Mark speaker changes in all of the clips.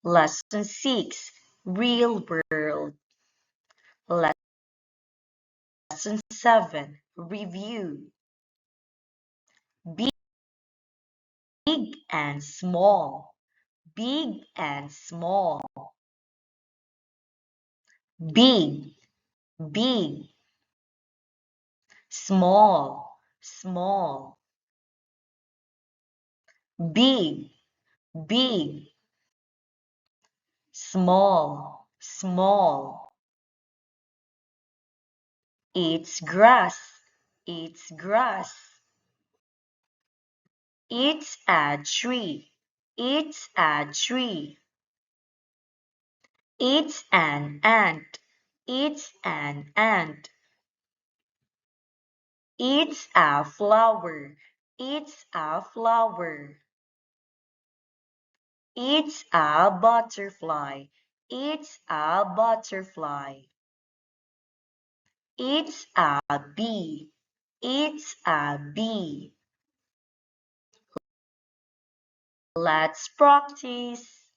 Speaker 1: Lesson 6, Real World. Lesson 7, Review. Big and small. Big and small. Big, big. Small, small. Big, big. Small, small. It's grass, it's grass. It's a tree, it's a tree. It's an ant, it's an ant. It's a flower, it's a flower. It's a butterfly, it's a butterfly. It's a bee, it's a bee. Let's practice.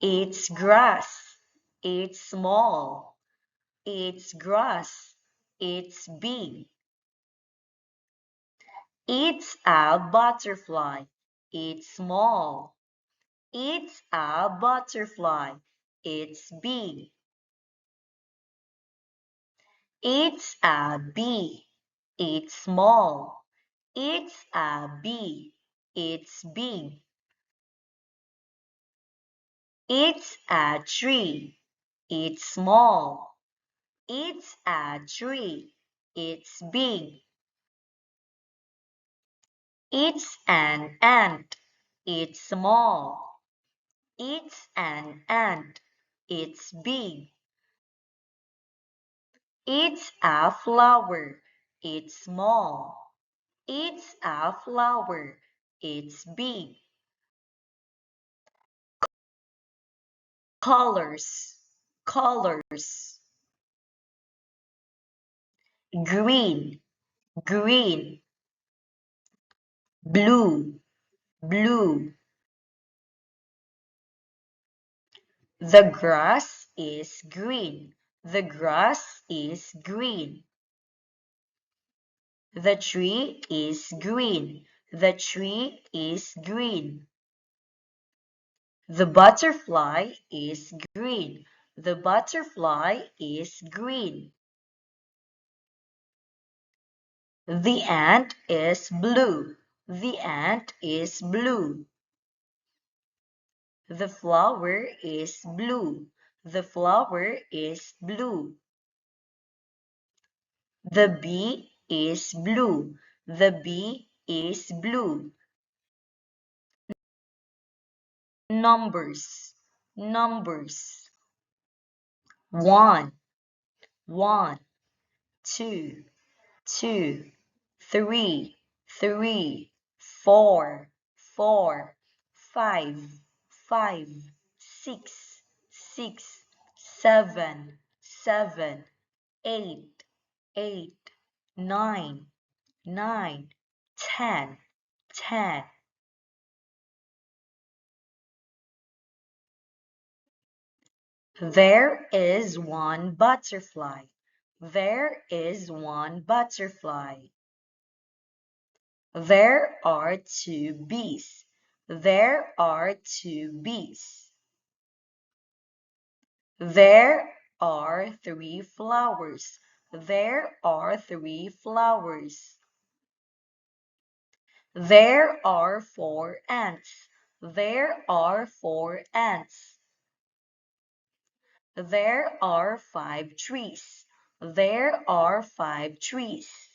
Speaker 1: It's grass, it's small. It's grass, it's big. It's a butterfly, it's small. It's a butterfly, it's big. It's a bee, it's small. It's a bee, it's big. It's a tree, it's small. It's a tree, it's big. It's an ant, it's small. It's an ant, it's big. It's a flower, it's small. It's a flower, it's big. Colors, colors. Green, green. Blue, blue. The grass is green. The grass is green. The tree is green. The tree is green. The butterfly is green. The butterfly is green. The ant is blue. The ant is blue. The flower is blue. The flower is blue. The bee is blue. The bee is blue. Numbers, numbers. 1, 1, 2, 2, 3, 3, 4, 4, 5, 5, 6, 6, 7, 7, 8, 8, 9, 9, 10, 10. There is one butterfly. There is one butterfly. There are two bees. There are two bees. There are three flowers. There are three flowers. There are four ants. There are four ants. There are five trees. There are five trees.